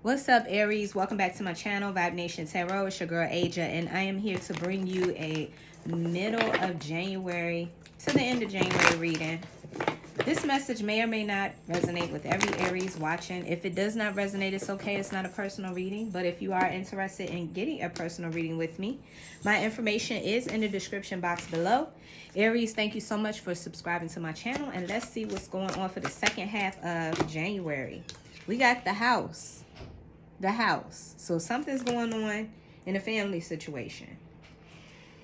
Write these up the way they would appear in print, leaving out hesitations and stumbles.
What's up, Aries? Welcome back to my channel, Vibe Nation Tarot. It's your girl, Aja, and I am here to bring you a middle of January to the end of January reading. This message may or may not resonate with every Aries watching. If it does not resonate, it's okay. It's not a personal reading. But if you are interested in getting a personal reading with me, my information is in the description box below. Aries, thank you so much for subscribing to my channel. And let's see what's going on for the second half of January. We got the house. So something's going on in a family situation.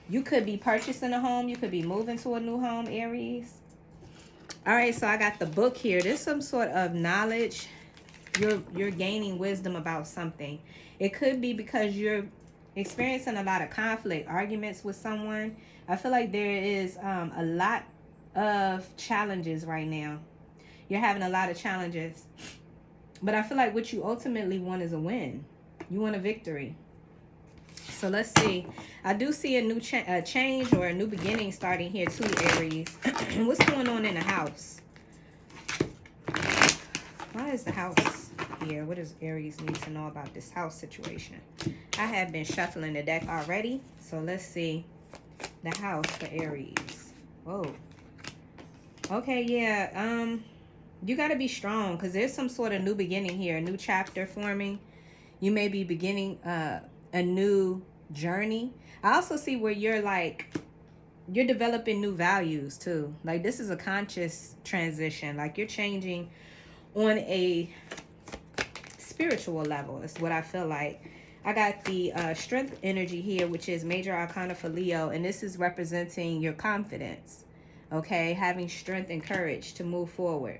You could be purchasing a home. You could be moving to a new home, Aries. All right, so I got the book here. There's some sort of knowledge. You're gaining wisdom about something. It could be because you're experiencing a lot of conflict, arguments with someone. I feel like there is a lot of challenges right now. You're having a lot of challenges. But I feel like what you ultimately want is a win. You want a victory. So let's see. I do see a new change or a new beginning starting here too, Aries. What's going on in the house? Why is the house here? What does Aries need to know about this house situation? I have been shuffling the deck already. So let's see the house for Aries. Whoa. Okay, yeah. You got to be strong because there's some sort of new beginning here, a new chapter forming. You may be beginning a new journey. I also see where you're developing new values too. Like this is a conscious transition. Like you're changing on a spiritual level is what I feel like. I got the strength energy here, which is major arcana for Leo. And this is representing your confidence. Okay, having strength and courage to move forward.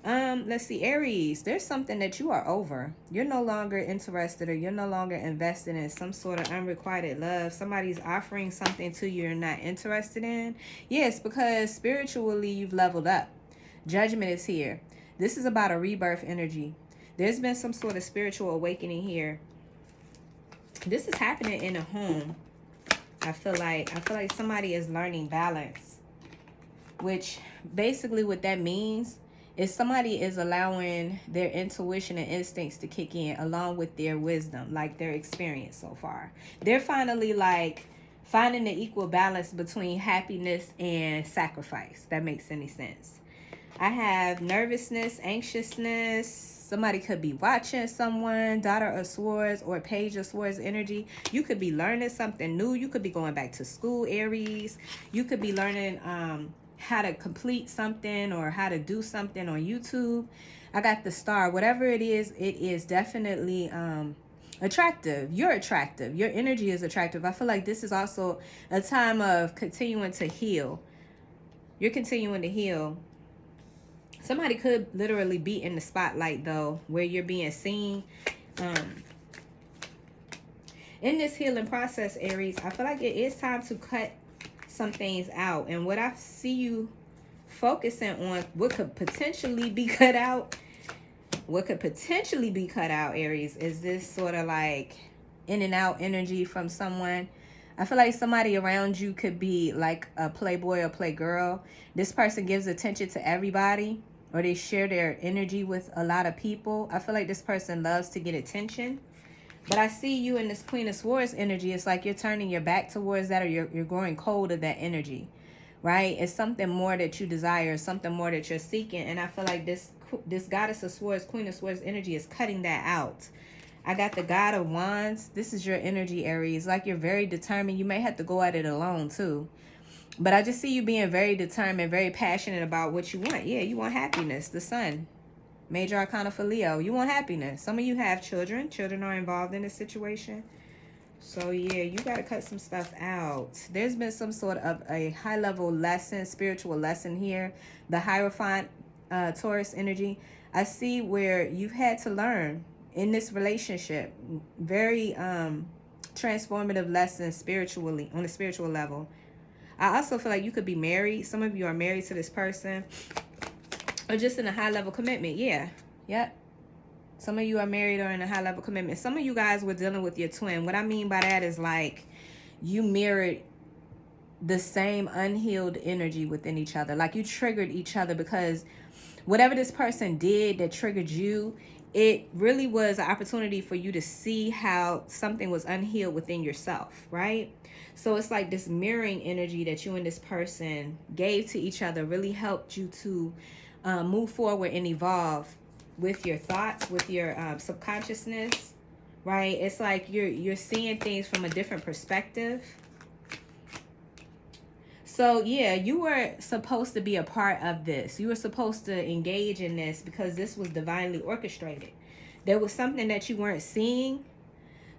Let's see, Aries, there's something that you are over. You're no longer interested or you're no longer invested in some sort of unrequited love. Somebody's offering something to you you're not interested in. Yes, because spiritually you've leveled up. Judgment is here. This is about a rebirth energy. There's been some sort of spiritual awakening here. This is happening in a home. I feel like somebody is learning balance, which basically what that means is somebody is allowing their intuition and instincts to kick in along with their wisdom, like their experience so far. They're finally like finding the equal balance between happiness and sacrifice. That makes any sense. I have nervousness, anxiousness. Somebody could be watching someone, Daughter of Swords or Page of Swords energy. You could be learning something new. You could be going back to school, Aries. You could be learning how to complete something or how to do something on YouTube. I got the star. Whatever it is definitely attractive. You're attractive. Your energy is attractive. I feel like this is also a time of continuing to heal. You're continuing to heal. Somebody could literally be in the spotlight though, where you're being seen. In this healing process, Aries, I feel like it is time to cut some things out. And what I see you focusing on, what could potentially be cut out, Aries, is this sort of like in and out energy from someone. I feel like somebody around you could be like a playboy or playgirl. This person gives attention to everybody, or they share their energy with a lot of people. I feel like this person loves to get attention. But I see you in this Queen of Swords energy. It's like you're turning your back towards that, or you're growing cold of that energy, right? It's something more that you desire, something more that you're seeking. And I feel like this Goddess of Swords, Queen of Swords energy is cutting that out. I got the God of Wands. This is your energy, Aries. Like you're very determined. You may have to go at it alone too. But I just see you being very determined, very passionate about what you want. Yeah, you want happiness. The Sun. Major arcana for Leo. You want happiness. Some of you have children. Children are involved in this situation. So yeah, you got to cut some stuff out. There's been some sort of a high-level lesson, spiritual lesson here. The Hierophant, Taurus energy. I see where you've had to learn in this relationship. Very transformative lessons spiritually, on a spiritual level. I also feel like you could be married. Some of you are married to this person. Or just in a high-level commitment. Yeah. Yep. Some of you are married or in a high-level commitment. Some of you guys were dealing with your twin. What I mean by that is like you mirrored the same unhealed energy within each other. Like you triggered each other because whatever this person did that triggered you, it really was an opportunity for you to see how something was unhealed within yourself, right? So it's like this mirroring energy that you and this person gave to each other really helped you to move forward and evolve with your thoughts, with your subconsciousness, right? It's like you're seeing things from a different perspective. So yeah, you were supposed to be a part of this. You were supposed to engage in this because this was divinely orchestrated. There was something that you weren't seeing.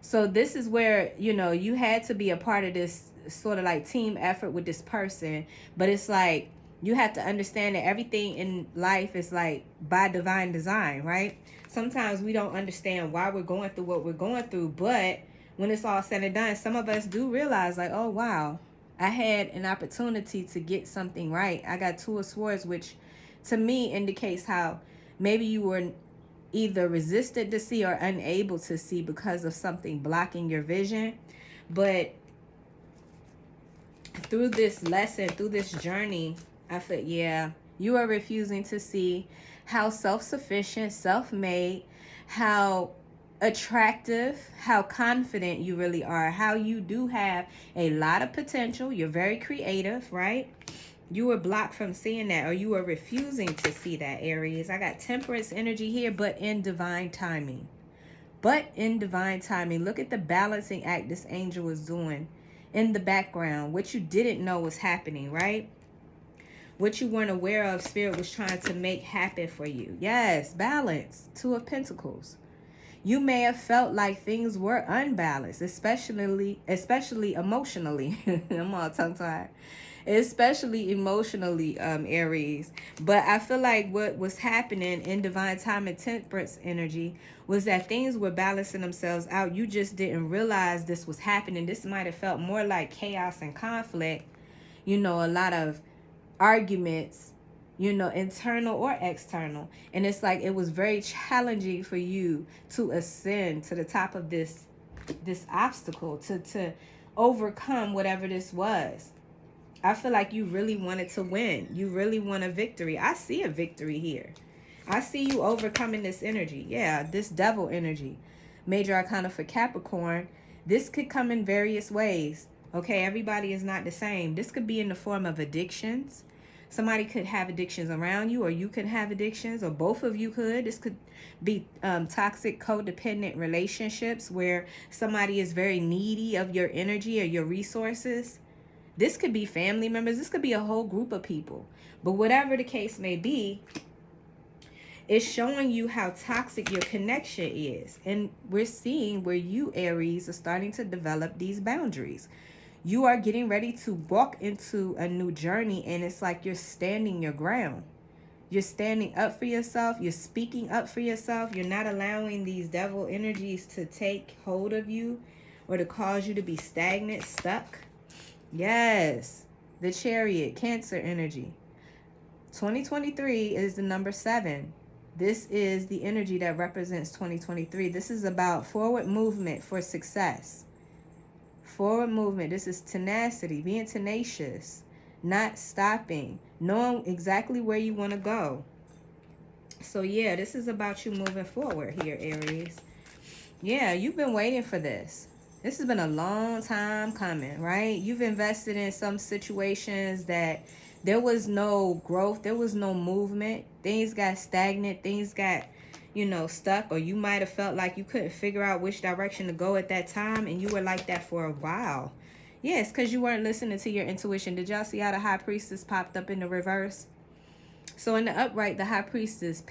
So this is where, you know, you had to be a part of this sort of like team effort with this person. But it's like you have to understand that everything in life is like by divine design, right? Sometimes we don't understand why we're going through what we're going through, but when it's all said and done, some of us do realize like, oh wow, I had an opportunity to get something right. I got Two of Swords, which to me indicates how maybe you were either resisted to see or unable to see because of something blocking your vision. But through this lesson, through this journey, I feel, yeah, you are refusing to see how self-sufficient, self-made, how attractive, how confident you really are, how you do have a lot of potential. You're very creative, right? You were blocked from seeing that, or you were refusing to see that, Aries. I got Temperance energy here, but in divine timing. But in divine timing. Look at the balancing act this angel was doing in the background. What you didn't know was happening, right? What you weren't aware of, Spirit was trying to make happen for you. Yes, balance. Two of Pentacles. You may have felt like things were unbalanced, especially emotionally. I'm all tongue-tied. Especially emotionally, Aries. But I feel like what was happening in divine time and temperance energy was that things were balancing themselves out. You just didn't realize this was happening. This might have felt more like chaos and conflict. You know, a lot of arguments, you know, internal or external. And it's like it was very challenging for you to ascend to the top of this obstacle, to overcome whatever this was. I feel like you really wanted to win. You really want a victory. I see a victory here. I see you overcoming this energy. Yeah, this devil energy. Major Arcana for Capricorn. This could come in various ways. Okay, everybody is not the same. This could be in the form of addictions. Somebody could have addictions around you, or you could have addictions, or both of you could. This could be toxic, codependent relationships where somebody is very needy of your energy or your resources. This could be family members. This could be a whole group of people. But whatever the case may be, it's showing you how toxic your connection is. And we're seeing where you, Aries, are starting to develop these boundaries. You are getting ready to walk into a new journey, and it's like you're standing your ground. You're standing up for yourself. You're speaking up for yourself. You're not allowing these devil energies to take hold of you or to cause you to be stagnant, stuck. Yes, the Chariot, Cancer energy. 2023 is the number 7. This is the energy that represents 2023. This is about forward movement for success. Forward movement. This is tenacity, being tenacious, not stopping, knowing exactly where you want to go. So yeah, this is about you moving forward here, Aries. Yeah, you've been waiting for this. This has been a long time coming, right? You've invested in some situations that there was no growth. There was no movement. Things got stagnant. Things got, you know, stuck. Or you might have felt like you couldn't figure out which direction to go at that time. And you were like that for a while. Yes, because you weren't listening to your intuition. Did y'all see how the High Priestess popped up in the reverse? So in the upright, the High Priestess,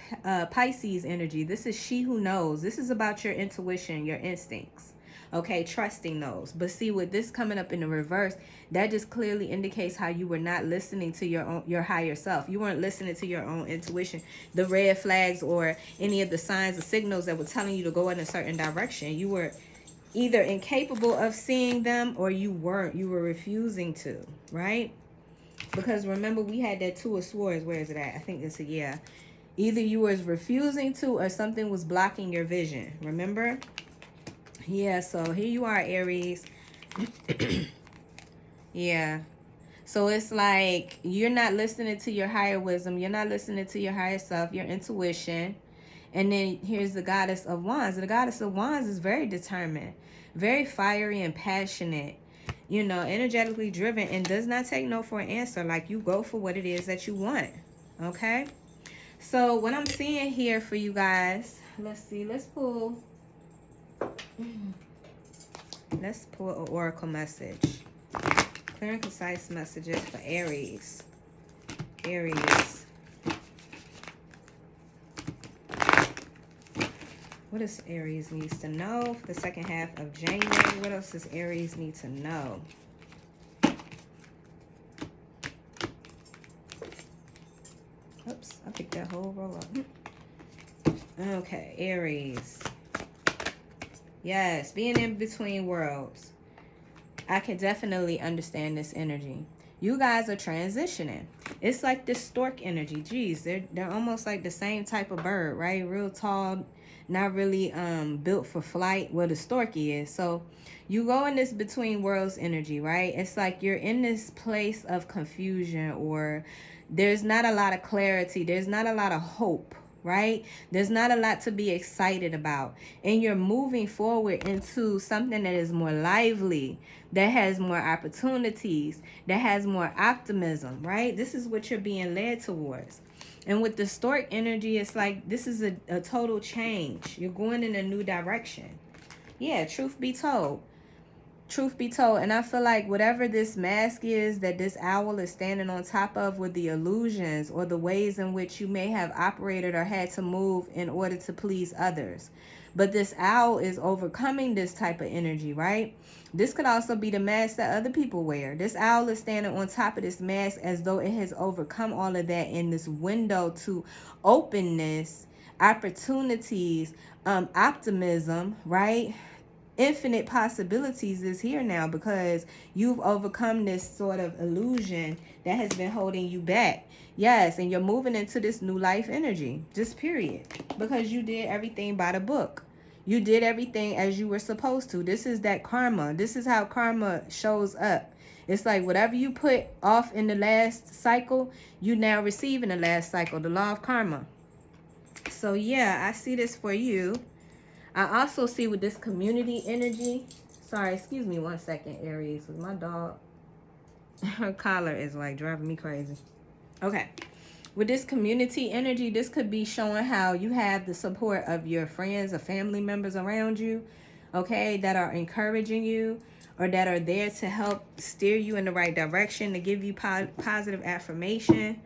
Pisces energy. This is she who knows. This is about your intuition, your instincts. Okay, trusting those. But see, with this coming up in the reverse, that just clearly indicates how you were not listening to your higher self. You weren't listening to your own intuition. The red flags or any of the signs or signals that were telling you to go in a certain direction. You were either incapable of seeing them, or you weren't. You were refusing to, right? Because remember, we had that Two of Swords. Where is it at? I think it's yeah. Either you was refusing to, or something was blocking your vision. Remember? Yeah, so here you are, Aries. Yeah. So it's like you're not listening to your higher wisdom. You're not listening to your higher self, your intuition. And then here's the Goddess of Wands. The Goddess of Wands is very determined, very fiery and passionate, you know, energetically driven, and does not take no for an answer. Like, you go for what it is that you want. Okay? So what I'm seeing here for you guys, let's see, let's pull an oracle message. Clear and concise messages for Aries. Aries. What does Aries needs to know for the second half of January? What else does Aries need to know? Oops, I picked that whole row up. Okay, Aries. Yes, being in between worlds. I can definitely understand this energy. You guys are transitioning. It's like this stork energy. Geez, they're almost like the same type of bird, right? Real tall, not really built for flight. Well, the stork is. So you go in this between worlds energy, right? It's like you're in this place of confusion, or there's not a lot of clarity. There's not a lot of hope, right? There's not a lot to be excited about. And you're moving forward into something that is more lively, that has more opportunities, that has more optimism, right? This is what you're being led towards. And with the stork energy, it's like this is a total change. You're going in a new direction. Yeah, truth be told. Truth be told, and I feel like whatever this mask is that this owl is standing on top of, with the illusions or the ways in which you may have operated or had to move in order to please others. But this owl is overcoming this type of energy, right? This could also be the mask that other people wear. This owl is standing on top of this mask as though it has overcome all of that in this window to openness, opportunities, optimism, right? Infinite possibilities is here now because you've overcome this sort of illusion that has been holding you back. Yes, and you're moving into this new life energy, just period, because you did everything by the book. You did everything as you were supposed to. This is that karma. This is how karma shows up. It's like whatever you put off in the last cycle, you now receive in the last cycle, the law of karma. So yeah, I see this for you. I also see with this community energy. Sorry, excuse me 1 second, Aries, because my dog, her collar is like driving me crazy. Okay. With this community energy, this could be showing how you have the support of your friends or family members around you, okay, that are encouraging you or that are there to help steer you in the right direction, to give you positive affirmation.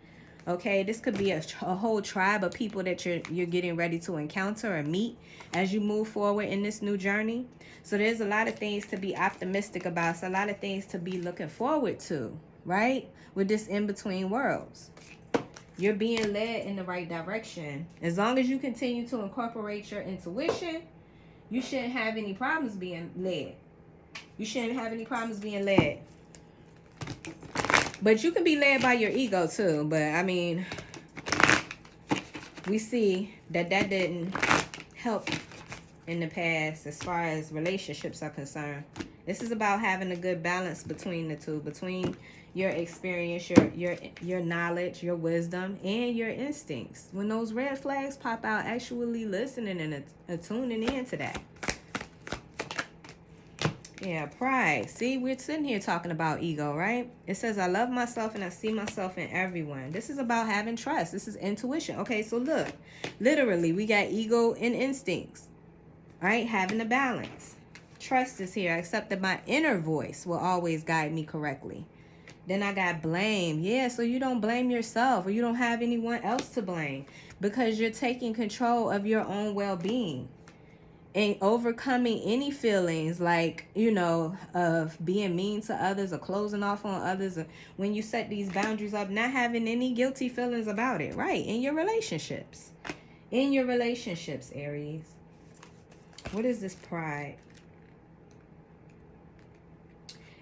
Okay, this could be a whole tribe of people that you're getting ready to encounter or meet as you move forward in this new journey. So there's a lot of things to be optimistic about. So a lot of things to be looking forward to, right? With this in-between worlds. You're being led in the right direction. As long as you continue to incorporate your intuition, you shouldn't have any problems being led. You shouldn't have any problems being led. But you can be led by your ego too. But I mean, we see that didn't help in the past as far as relationships are concerned. This is about having a good balance between the two, between your experience, your knowledge, your wisdom, and your instincts. When those red flags pop out, actually listening and tuning into that. Yeah, pride. See, we're sitting here talking about ego, right? It says, I love myself and I see myself in everyone. This is about having trust. This is intuition. Okay, so look. Literally, we got ego and instincts, right? Having a balance. Trust is here. Accept that my inner voice will always guide me correctly. Then I got blame. Yeah, so you don't blame yourself or you don't have anyone else to blame because you're taking control of your own well-being. And overcoming any feelings like, you know, of being mean to others or closing off on others. Or when you set these boundaries up, not having any guilty feelings about it, right? In your relationships. In your relationships, Aries. What is this pride?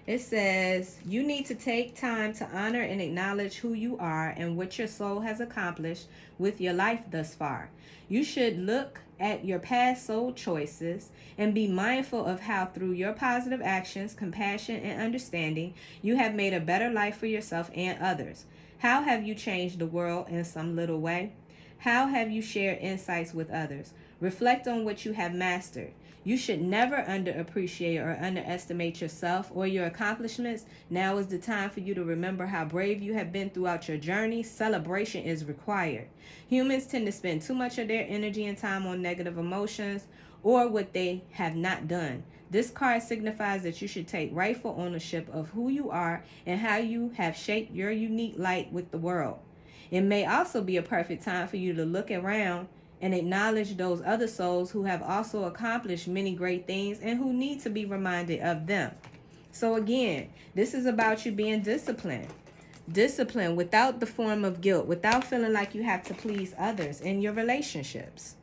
It says, you need to take time to honor and acknowledge who you are and what your soul has accomplished with your life thus far. You should look at your past soul choices and be mindful of how through your positive actions, compassion, and understanding, you have made a better life for yourself and others. How have you changed the world in some little way? How have you shared insights with others? Reflect on what you have mastered. You should never underappreciate or underestimate yourself or your accomplishments. Now is the time for you to remember how brave you have been throughout your journey. Celebration is required. Humans tend to spend too much of their energy and time on negative emotions or what they have not done. This card signifies that you should take rightful ownership of who you are and how you have shaped your unique light with the world. It may also be a perfect time for you to look around and acknowledge those other souls who have also accomplished many great things and who need to be reminded of them. So again, this is about you being disciplined. Discipline without the form of guilt, without feeling like you have to please others in your relationships.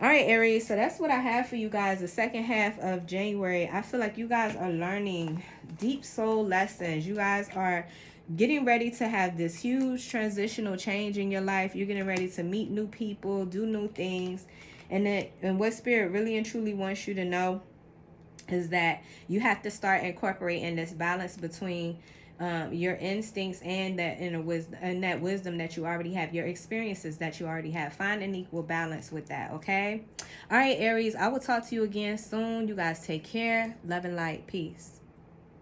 All right, Aries, so that's what I have for you guys the second half of January. I feel like you guys are learning deep soul lessons. You guys are getting ready to have this huge transitional change in your life. You're getting ready to meet new people, do new things. And what Spirit really and truly wants you to know is that you have to start incorporating this balance between your instincts and that inner wisdom and that wisdom that you already have, your experiences that you already have. Find an equal balance with that, okay? All right, Aries, I will talk to you again soon. You guys take care. Love and light. Peace.